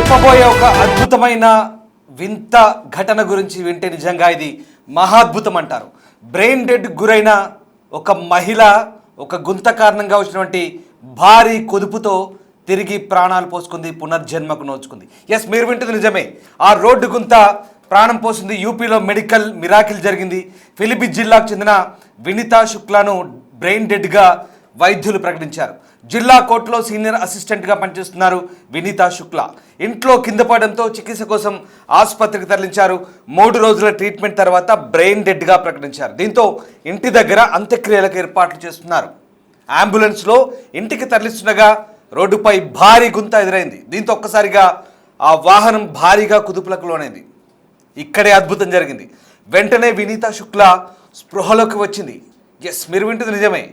చెప్పబోయే ఒక అద్భుతమైన వింత ఘటన గురించి వింటే నిజంగా ఇది మహాద్భుతం అంటారు. బ్రెయిన్ డెడ్ గురైన ఒక మహిళ ఒక గుంత కారణంగా వచ్చినటువంటి భారీ కుదుపుతో తిరిగి ప్రాణాలు పోసుకుంది, పునర్జన్మకు నోచుకుంది. ఎస్, మీరు వింటుంది నిజమే. ఆ రోడ్డు గుంత ప్రాణం పోసింది. యూపీలో మెడికల్ మిరాకిల్ జరిగింది. ఫిలిపిన్ జిల్లాకు చెందిన వినీతా శుక్లాను బ్రెయిన్ డెడ్గా వైద్యులు ప్రకటించారు. జిల్లా కోర్టులో సీనియర్ అసిస్టెంట్గా పనిచేస్తున్నారు వినీతా శుక్లా. ఇంట్లో కింద పడడంతో చికిత్స కోసం ఆసుపత్రికి తరలించారు. 3 రోజుల ట్రీట్మెంట్ తర్వాత బ్రెయిన్ డెడ్గా ప్రకటించారు. దీంతో ఇంటి దగ్గర అంత్యక్రియలకు ఏర్పాట్లు చేస్తున్నారు. అంబులెన్స్లో ఇంటికి తరలిస్తుండగా రోడ్డుపై భారీ గుంత ఎదురైంది. దీంతో ఒక్కసారిగా ఆ వాహనం భారీగా కుదుపులకు లోనైంది. ఇక్కడే అద్భుతం జరిగింది. వెంటనే వినీతా శుక్లా స్పృహలోకి వచ్చింది. ఎస్, మీరు వింటుంది నిజమే.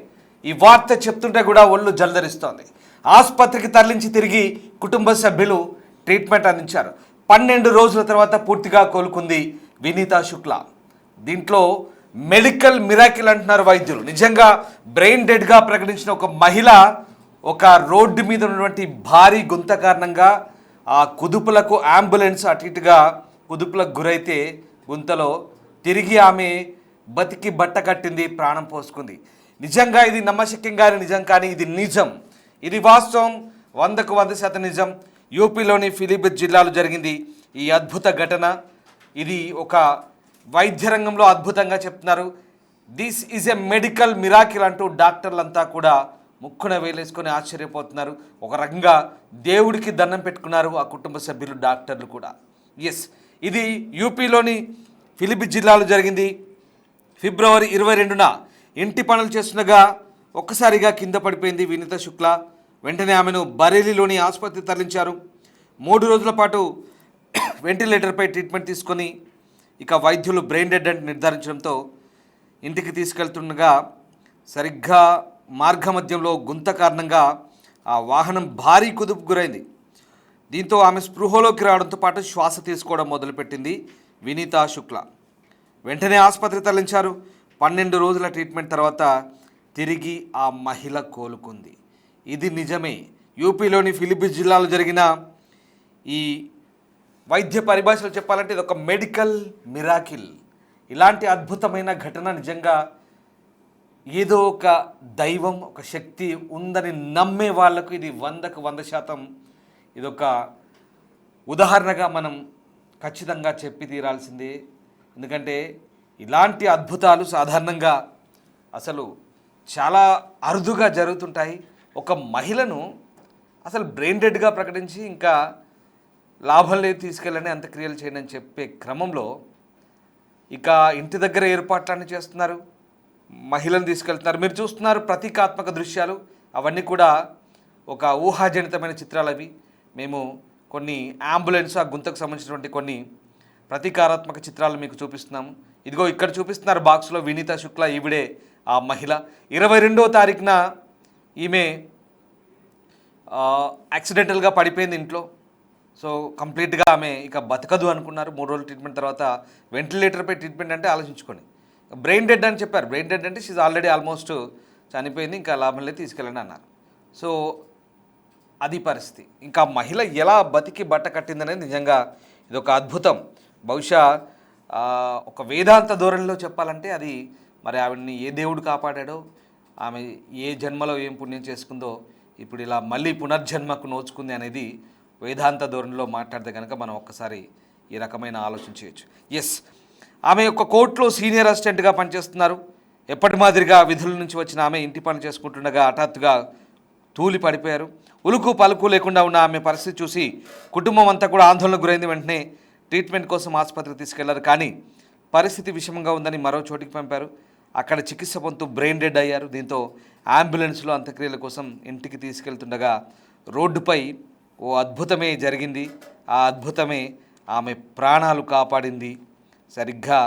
ఈ వార్త చెప్తుంటే కూడా ఒళ్ళు జలధరిస్తోంది. ఆసుపత్రికి తరలించి తిరిగి కుటుంబ సభ్యులు ట్రీట్మెంట్ అందించారు. 12 రోజుల తర్వాత పూర్తిగా కోలుకుంది వినీతా శుక్లా. దీంట్లో మెడికల్ మిరాకిల్ అంటున్నారు వైద్యులు. నిజంగా బ్రెయిన్ డెడ్గా ప్రకటించిన ఒక మహిళ ఒక రోడ్డు మీద ఉన్నటువంటి భారీ గుంత కారణంగా ఆ కుదుపులకు అంబులెన్స్ అటు ఇటుగా కుదుపులకు గురైతే గుంతలో తిరిగి ఆమె బతికి బట్ట కట్టింది, ప్రాణం పోసుకుంది. నిజంగా ఇది నమ్మశక్యంగానే నిజం, కానీ ఇది నిజం, ఇది వాస్తవం, 100కు 100% నిజం. యూపీలోని ఫిలిపిన్ జిల్లాలో జరిగింది ఈ అద్భుత ఘటన. ఇది ఒక వైద్య రంగంలో అద్భుతంగా చెప్తున్నారు. This is a medical miracle అంటూ డాక్టర్లంతా కూడా ముక్కున వేలేసుకొని ఆశ్చర్యపోతున్నారు. ఒక రకంగా దేవుడికి దండం పెట్టుకున్నారు ఆ కుటుంబ సభ్యులు, డాక్టర్లు కూడా. ఎస్, ఇది యూపీలోని ఫిలిపిన్ జిల్లాలో జరిగింది. ఫిబ్రవరి 22న ఇంటి పనులు చేస్తుండగా ఒక్కసారిగా కింద పడిపోయింది వినీతా శుక్లా. వెంటనే ఆమెను బరేలీలోని ఆసుపత్రికి తరలించారు. 3 రోజుల పాటు వెంటిలేటర్పై ట్రీట్మెంట్ తీసుకొని ఇక వైద్యులు బ్రెయిన్ డెడ్ అని నిర్ధారించడంతో ఇంటికి తీసుకెళ్తుండగా సరిగ్గా మార్గమధ్యంలో గుంత కారణంగా ఆ వాహనం భారీ కుదుపు గురైంది. దీంతో ఆమె స్పృహలోకి రావడంతో పాటు శ్వాస తీసుకోవడం మొదలుపెట్టింది వినీతా శుక్లా. వెంటనే ఆసుపత్రికి తరలించారు. 12 రోజుల ట్రీట్మెంట్ తర్వాత తిరిగి ఆ మహిళ కోలుకుంది. ఇది నిజమే. యూపీలోని ఫిలిపిన్ జిల్లాలో జరిగిన ఈ వైద్య పరిభాషలో చెప్పాలంటే ఇది ఒక మెడికల్ మిరాకిల్. ఇలాంటి అద్భుతమైన ఘటన నిజంగా ఏదో ఒక దైవం, ఒక శక్తి ఉందని నమ్మే వాళ్లకు ఇది 100కు 100% ఇదొక ఉదాహరణగా మనం ఖచ్చితంగా చెప్పి తీరాల్సిందే. ఎందుకంటే ఇలాంటి అద్భుతాలు సాధారణంగా అసలు చాలా అరుదుగా జరుగుతుంటాయి. ఒక మహిళను అసలు బ్రెయిన్ డెడ్గా ప్రకటించి ఇంకా లాభం లేదు, తీసుకెళ్ళని అంత్యక్రియలు చేయండి అని చెప్పే క్రమంలో ఇక ఇంటి దగ్గర ఏర్పాట్లన్నీ చేస్తున్నారు, మహిళను తీసుకెళ్తున్నారు. మీరు చూస్తున్నారు ప్రతీకాత్మక దృశ్యాలు, అవన్నీ కూడా ఒక ఊహాజనితమైన చిత్రాలు. అవి మేము కొన్ని అంబులెన్స్ ఆ గుంతకు సంబంధించినటువంటి కొన్ని ప్రతీకారాత్మక చిత్రాలు మీకు చూపిస్తున్నాము. ఇదిగో ఇక్కడ చూపిస్తున్నారు బాక్స్లో వినీతా శుక్లా, ఈవిడే ఆ మహిళ. 22వ తారీఖున ఈమె యాక్సిడెంటల్గా పడిపోయింది ఇంట్లో. సో కంప్లీట్గా ఆమె ఇక బతకదు అనుకున్నారు. 3 రోజుల ట్రీట్మెంట్ తర్వాత వెంటిలేటర్పై ట్రీట్మెంట్ అంటే ఆలోచించుకొని బ్రెయిన్ డెడ్ అని చెప్పారు. బ్రెయిన్ డెడ్ అంటే షీజ్ ఆల్రెడీ ఆల్మోస్ట్ చనిపోయింది, ఇంకా లాభం లేదు, తీసుకెళ్ళండి అన్నారు. సో అది పరిస్థితి. ఇంకా మహిళ ఎలా బతికి బట్ట కట్టిందనేది నిజంగా ఇది ఒక అద్భుతం. బహుశా ఒక వేదాంత ధోరణిలో చెప్పాలంటే అది మరి ఆవిడని ఏ దేవుడు కాపాడాడో, ఆమె ఏ జన్మలో ఏం పుణ్యం చేసుకుందో ఇప్పుడు ఇలా మళ్ళీ పునర్జన్మకు నోచుకుంది అనేది వేదాంత ధోరణిలో మాట్లాడితే కనుక మనం ఒక్కసారి ఈ రకమైన ఆలోచన చేయొచ్చు. ఎస్, ఆమె ఒక కోర్టులో సీనియర్ అసిస్టెంట్గా పనిచేస్తున్నారు. ఎప్పటి మాదిరిగా విధుల నుంచి వచ్చిన ఆమె ఇంటి పని చేసుకుంటుండగా హఠాత్తుగా తూలి పడిపోయారు. ఉలుకు పలుకు లేకుండా ఉన్న ఆమె పరిస్థితి చూసి కుటుంబం అంతా కూడా ఆందోళనకు గురైంది. వెంటనే ట్రీట్మెంట్ కోసం ఆసుపత్రికి తీసుకెళ్లారు. కానీ పరిస్థితి విషమంగా ఉందని మరో చోటికి పంపారు. అక్కడ చికిత్స పొందుతూ బ్రెయిన్ డెడ్ అయ్యారు. దీంతో అంబులెన్స్లో అంత్యక్రియల కోసం ఇంటికి తీసుకెళ్తుండగా రోడ్డుపై ఓ అద్భుతమే జరిగింది. ఆ అద్భుతమే ఆమె ప్రాణాలు కాపాడింది. సరిగ్గా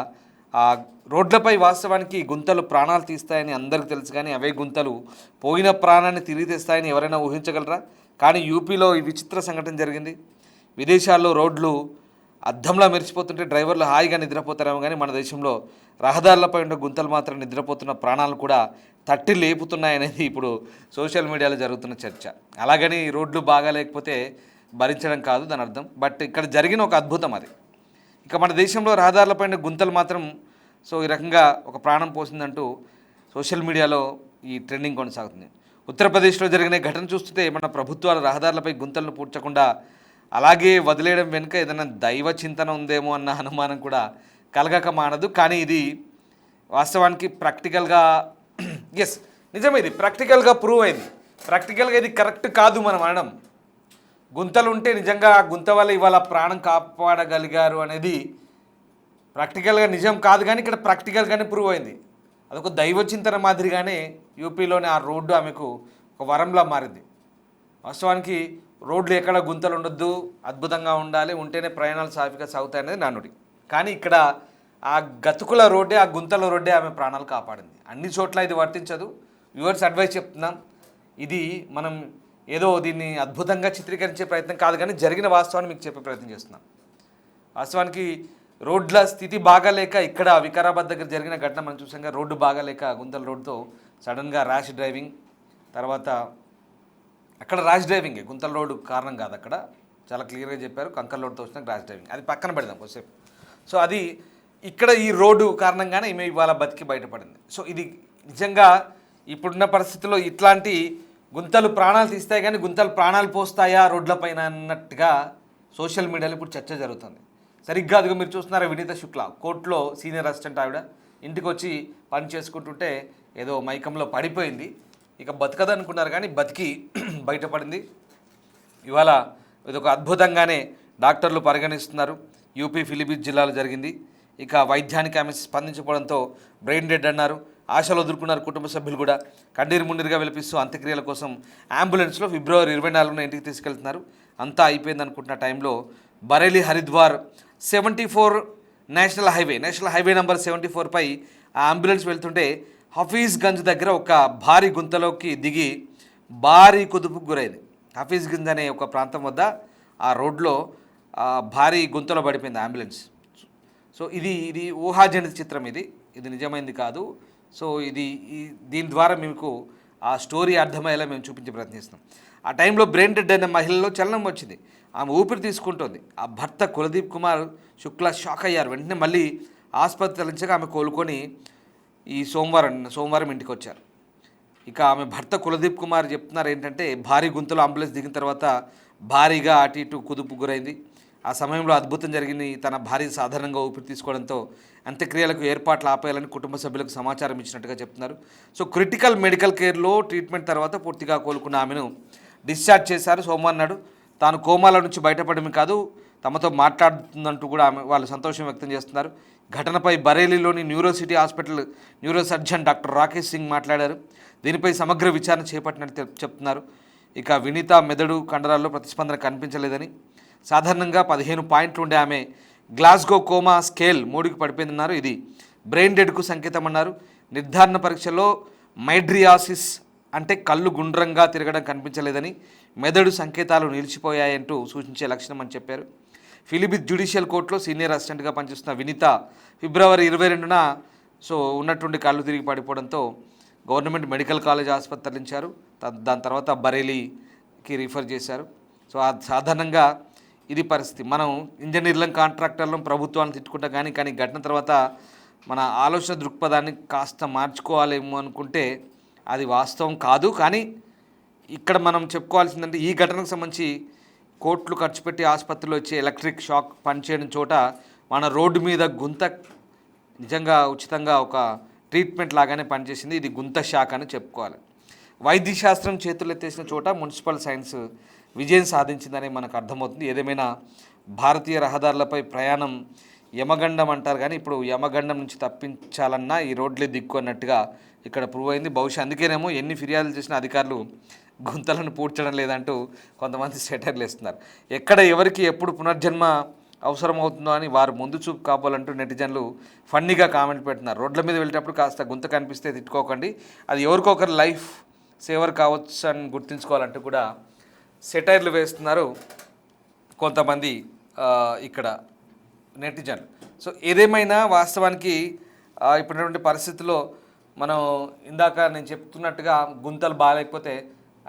ఆ రోడ్లపై వాస్తవానికి గుంతలు ప్రాణాలు తీస్తాయని అందరికీ తెలుసు, కానీ అవే గుంతలు పోయిన ప్రాణాన్ని తిరిగి తెస్తాయని ఎవరైనా ఊహించగలరా? కానీ యూపీలో ఈ విచిత్ర సంఘటన జరిగింది. విదేశాల్లో రోడ్లు అద్దంలా మెరిచిపోతుంటే డ్రైవర్లు హాయిగా నిద్రపోతారేమో, కానీ మన దేశంలో రహదారులపై ఉండే గుంతలు మాత్రం నిద్రపోతున్న ప్రాణాలు కూడా తట్టి లేపుతున్నాయనేది ఇప్పుడు సోషల్ మీడియాలో జరుగుతున్న చర్చ. అలాగని రోడ్లు బాగా లేకపోతే భరించడం కాదు దాని అర్థం. బట్ ఇక్కడ జరిగిన ఒక అద్భుతం అది. ఇక మన దేశంలో రహదారులపైన గుంతలు మాత్రం సో ఈ రకంగా ఒక ప్రాణం పోసిందంటూ సోషల్ మీడియాలో ఈ ట్రెండింగ్ కొనసాగుతుంది. ఉత్తరప్రదేశ్లో జరిగిన ఘటన చూస్తుంటే మన ప్రభుత్వాలు రహదారులపై గుంతలను పూడ్చకుండా అలాగే వదిలేయడం వెనుక ఏదైనా దైవ చింతన ఉందేమో అన్న అనుమానం కూడా కలగక మానదు. కానీ ఇది వాస్తవానికి ప్రాక్టికల్గా ఎస్ నిజమే, ఇది ప్రాక్టికల్గా ప్రూవ్ అయింది. ప్రాక్టికల్గా ఇది కరెక్ట్ కాదు మనం అనడం. గుంతలు ఉంటే నిజంగా ఆ గుంత వల్ల ఇవాళ ప్రాణం కాపాడగలిగారు అనేది ప్రాక్టికల్గా నిజం కాదు, కానీ ఇక్కడ ప్రాక్టికల్గానే ప్రూవ్ అయింది. అదొక దైవ చింతన మాదిరిగానే యూపీలోని ఆ రోడ్డు ఆమెకు ఒక వరంలా మారింది. వాస్తవానికి రోడ్లు ఎక్కడ గుంతలు ఉండొద్దు, అద్భుతంగా ఉండాలి, ఉంటేనే ప్రయాణాలు సాఫీగా సాగుతాయి అనేది నానుడి. కానీ ఇక్కడ ఆ గతుకుల రోడ్డే, ఆ గుంతల రోడ్డే ఆమె ప్రాణాలు కాపాడింది. అన్ని చోట్ల ఇది వర్తించదు. వ్యూవర్స్ అడ్వైస్ చెప్తున్నాం, ఇది మనం ఏదో దీన్ని అద్భుతంగా చిత్రీకరించే ప్రయత్నం కాదు, కానీ జరిగిన వాస్తవాన్ని మీకు చెప్పే ప్రయత్నం చేస్తున్నాం. వాస్తవానికి రోడ్ల స్థితి బాగాలేక ఇక్కడ వికారాబాద్ దగ్గర జరిగిన ఘటన మనం చూసాంగా. రోడ్డు బాగాలేక గుంతల రోడ్డుతో సడన్గా ర్యాష్ డ్రైవింగ్, తర్వాత అక్కడ ర్యాష్ డ్రైవింగే, గుంతల రోడ్డు కారణం కాదు. అక్కడ చాలా క్లియర్గా చెప్పారు, కంకర్ రోడ్డుతో వచ్చిన ర్యాష్ డ్రైవింగ్. అది పక్కన పెడదాం కొద్దిసేపు. సో అది ఇక్కడ ఈ రోడ్డు కారణంగానే ఈమె ఇవాళ బతికి బయటపడింది. సో ఇది నిజంగా ఇప్పుడున్న పరిస్థితుల్లో ఇట్లాంటి గుంతలు ప్రాణాలు తీస్తాయి, కానీ గుంతలు ప్రాణాలు పోస్తాయా రోడ్లపైన అన్నట్టుగా సోషల్ మీడియాలో ఇప్పుడు చర్చ జరుగుతుంది. సరిగ్గా అదిగా మీరు చూస్తున్నారా, వినీత శుక్లా కోర్టులో సీనియర్ అసిస్టెంట్ ఆవిడ ఇంటికి వచ్చి పని చేసుకుంటుంటే ఏదో మైకంలో పడిపోయింది. ఇక బతకదు అనుకున్నారు, కానీ బతికి బయటపడింది. ఇవాళ ఇది ఒక అద్భుతంగానే డాక్టర్లు పరిగణిస్తున్నారు. యూపీ ఫిలిపిన్స్ జిల్లాలో జరిగింది. ఇక వైద్యానికి ఆమె స్పందించకపోవడంతో బ్రెయిన్ డెడ్ అన్నారు. ఆశలు వదులుకున్నారు కుటుంబ సభ్యులు కూడా. కన్నీరు మున్నీరుగా విలపిస్తూ అంత్యక్రియల కోసం అంబులెన్స్లో ఫిబ్రవరి 24న ఇంటికి తీసుకెళ్తున్నారు. అంతా అయిపోయింది అనుకుంటున్న టైంలో Bareilly Haridwar 74 national highway number 74పై ఆ అంబులెన్స్ వెళ్తుంటే హఫీజ్గంజ్ దగ్గర ఒక భారీ గుంతలోకి దిగి భారీ కుదుపుకు గురైంది. హఫీజ్గంజ్ అనే ఒక ప్రాంతం వద్ద ఆ రోడ్లో భారీ గుంతలో పడిపోయింది అంబులెన్స్. సో ఇది ఊహాజనిత చిత్రం, ఇది నిజమైంది కాదు. సో దీని ద్వారా మీకు ఆ స్టోరీ అర్థమయ్యేలా మేము చూపించే ప్రయత్నిస్తున్నాం. ఆ టైంలో బ్రెయిన్ డెడ్ అయిన మహిళలో చలనం వచ్చింది. ఆమె ఊపిరి తీసుకుంటుంది. ఆ భర్త కులదీప్ కుమార్ శుక్లా షాక్ అయ్యారు. వెంటనే మళ్ళీ ఆసుపత్రి తరలించగా ఆమె కోలుకొని ఈ సోమవారం ఇంటికి వచ్చారు. ఇక ఆమె భర్త కులదీప్ కుమార్ చెప్తున్నారు ఏంటంటే, భారీ గుంతలో అంబులెన్స్ దిగిన తర్వాత భారీగా అటు ఇటు కుదుపు గురైంది. ఆ సమయంలో అద్భుతం జరిగింది. తన భార్య సాధారణంగా ఊపిరి తీసుకోవడంతో అంత్యక్రియలకు ఏర్పాట్లు ఆపేయాలని కుటుంబ సభ్యులకు సమాచారం ఇచ్చినట్టుగా చెప్తున్నారు. సో క్రిటికల్ మెడికల్ కేర్లో ట్రీట్మెంట్ తర్వాత పూర్తిగా కోలుకున్న ఆమెను డిశ్చార్జ్ చేశారు. సోమవారం నాడు తాను కోమాల నుంచి బయటపడమే కాదు, తమతో మాట్లాడుతుందంటూ కూడా వాళ్ళు సంతోషం వ్యక్తం చేస్తున్నారు. ఘటనపై బరేలీలోని Neurocity hospital neuro surgeon doctor Rakesh Singh మాట్లాడారు. దీనిపై సమగ్ర విచారణ చేపట్టినట్టు చెప్తున్నారు. ఇక వినీత మెదడు కండరాల్లో ప్రతిస్పందన కనిపించలేదని, సాధారణంగా 15 పాయింట్లు ఉండే ఆమె గ్లాస్గో కోమా స్కేల్ 3కి పడిపోయిందన్నారు. ఇది బ్రెయిన్ డెడ్కు సంకేతం అన్నారు. నిర్ధారణ పరీక్షలో మైడ్రియాసిస్ అంటే కళ్ళు గుండ్రంగా తిరగడం కనిపించలేదని, మెదడు సంకేతాలు నిలిచిపోయాయంటూ సూచించే లక్షణం అని చెప్పారు. ఫిలిపిన్స్ జ్యుడిషియల్ కోర్టులో సీనియర్ అసిస్టెంట్గా పనిచేస్తున్న వినీత ఫిబ్రవరి 22న ఉన్నట్టుండి కళ్ళు తిరిగి పడిపోవడంతో గవర్నమెంట్ మెడికల్ కాలేజ్ ఆసుపత్రి తరలించారు. దాని తర్వాత బరేలీకి రిఫర్ చేశారు. సో సాధారణంగా ఇది పరిస్థితి. మనం ఇంజనీర్లను, కాంట్రాక్టర్లను, ప్రభుత్వాన్ని తిట్టుకుంటాం, కానీ ఘటన తర్వాత మన ఆలోచన దృక్పథాన్ని కాస్త మార్చుకోవాలేమో అనుకుంటే అది వాస్తవం కాదు. కానీ ఇక్కడ మనం చెప్పుకోవాల్సిందంటే, ఈ ఘటనకు సంబంధించి కోట్లు ఖర్చు పెట్టి ఆసుపత్రిలో వచ్చే ఎలక్ట్రిక్ షాక్ పనిచేయడం చోట మన రోడ్డు మీద గుంత నిజంగా ఉచితంగా ఒక ట్రీట్మెంట్ లాగానే పనిచేసింది. ఇది గుంత షాక్ అని చెప్పుకోవాలి. వైద్య శాస్త్రం చేతులు ఎత్తేసిన చోట మున్సిపల్ సైన్స్ విజయం సాధించిందని మనకు అర్థమవుతుంది. ఏదేమైనా భారతీయ రహదారులపై ప్రయాణం యమగండం అంటారు, కానీ ఇప్పుడు యమగండం నుంచి తప్పించాలన్నా ఈ రోడ్లే దిక్కు అన్నట్టుగా ఇక్కడ ప్రూవ్ అయింది. బహుశా అందుకేనేమో ఎన్ని ఫిర్యాదులు చేసిన అధికారులు గుంతలను పూడ్చడం లేదంటూ కొంతమంది సెటైర్లు వేస్తున్నారు. ఎక్కడ ఎవరికి ఎప్పుడు పునర్జన్మ అవసరం అవుతుందో అని వారు ముందు చూపు కావాలంటూ నెటిజన్లు ఫన్నీగా కామెంట్ పెడుతున్నారు. రోడ్ల మీద వెళ్ళేటప్పుడు కాస్త గుంత కనిపిస్తే తిట్టుకోకండి, అది ఎవరికొకరు లైఫ్ సేవర్ కావచ్చు అని గుర్తుంచుకోవాలంటూ కూడా సెటైర్లు వేస్తున్నారు కొంతమంది ఇక్కడ నెటిజన్లు. సో ఏదేమైనా వాస్తవానికి ఇప్పుడున్నటువంటి పరిస్థితుల్లో మనం ఇందాక నేను చెప్తున్నట్టుగా గుంతలు బాగాలేకపోతే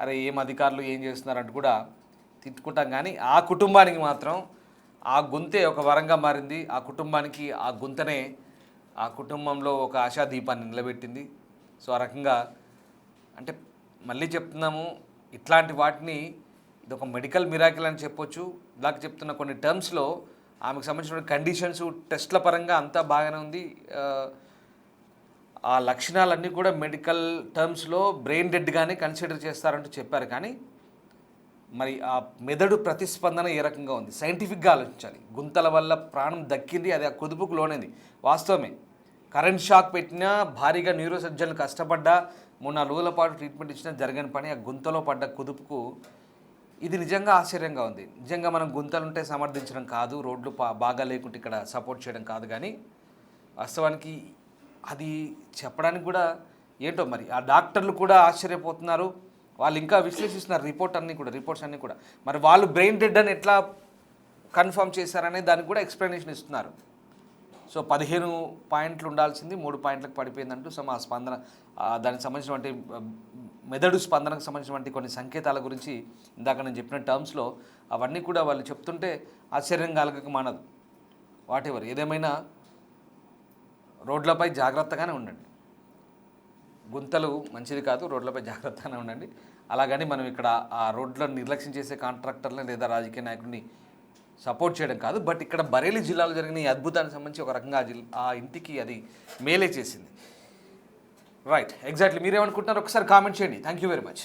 అరే ఏం అధికారులు ఏం చేస్తున్నారంటూ కూడా తిట్టుకుంటాం కానీ ఆ కుటుంబానికి మాత్రం ఆ గుంతే ఒక వరంగా మారింది. ఆ కుటుంబానికి ఆ గుంతనే ఆ కుటుంబంలో ఒక ఆశాదీపాన్ని నిలబెట్టింది. సో ఆ రకంగా అంటే మళ్ళీ చెప్తున్నాము, ఇట్లాంటి వాటిని ఇది ఒక మెడికల్ మిరాకిల్ అని చెప్పొచ్చు. ఇందాక చెప్తున్న కొన్ని టర్మ్స్లో ఆమెకు సంబంధించిన కండిషన్స్ టెస్ట్ల పరంగా అంతా బాగానే ఉంది. ఆ లక్షణాలన్నీ కూడా మెడికల్ టర్మ్స్లో బ్రెయిన్ డెడ్గానే కన్సిడర్ చేస్తారంటూ చెప్పారు. కానీ మరి ఆ మెదడు ప్రతిస్పందన ఏ రకంగా ఉంది సైంటిఫిక్గా ఆలోచించాలి. గుంతల వల్ల ప్రాణం దక్కింది, అది ఆ కుదుపుకు లోనేది వాస్తవమే. కరెంట్ షాక్ పెట్టినా, భారీగా న్యూరో సర్జన్లు కష్టపడ్డా, 3-4 రోజుల పాటు ట్రీట్మెంట్ ఇచ్చినా జరగని పని ఆ గుంతలో పడ్డ కుదుపుకు. ఇది నిజంగా ఆశ్చర్యంగా ఉంది. నిజంగా మనం గుంతలుంటే సమర్థించడం కాదు, రోడ్లు బాగా లేకుంటే ఇక్కడ సపోర్ట్ చేయడం కాదు. కానీ వాస్తవానికి అది చెప్పడానికి కూడా ఏంటో మరి ఆ డాక్టర్లు కూడా ఆశ్చర్యపోతున్నారు. వాళ్ళు ఇంకా విశ్లేషిస్తున్నారు రిపోర్ట్స్ అన్నీ కూడా. మరి వాళ్ళు బ్రెయిన్ డెడ్ అని ఎట్లా కన్ఫర్మ్ చేశారనే దానికి కూడా ఎక్స్ప్లెనేషన్ ఇస్తున్నారు. సో 15 పాయింట్లు ఉండాల్సింది 3 పాయింట్లకు పడిపోయిందంటూ ఆ స్పందన, దానికి సంబంధించినటువంటి మెదడు స్పందనకు సంబంధించినటువంటి కొన్ని సంకేతాల గురించి ఇందాక నేను చెప్పిన టర్మ్స్లో అవన్నీ కూడా వాళ్ళు చెప్తుంటే ఆశ్చర్యం కలగక మానదు. వాటెవర్ ఏదేమైనా రోడ్లపై జాగ్రత్తగానే ఉండండి. గుంతలు మంచిది కాదు, రోడ్లపై జాగ్రత్తగానే ఉండండి. అలాగని మనం ఇక్కడ ఆ రోడ్లను నిర్లక్ష్యం చేసే కాంట్రాక్టర్లను లేదా రాజకీయ నాయకుడిని సపోర్ట్ చేయడం కాదు. బట్ ఇక్కడ బరేలీ జిల్లాలో జరిగిన ఈ అద్భుతానికి సంబంధించి ఒక రకంగా ఆ ఇంటికి అది మేలే చేసింది. రైట్, ఎగ్జాక్ట్లీ మీరేమనుకుంటున్నారు ఒకసారి కామెంట్ చేయండి. Thank you very much.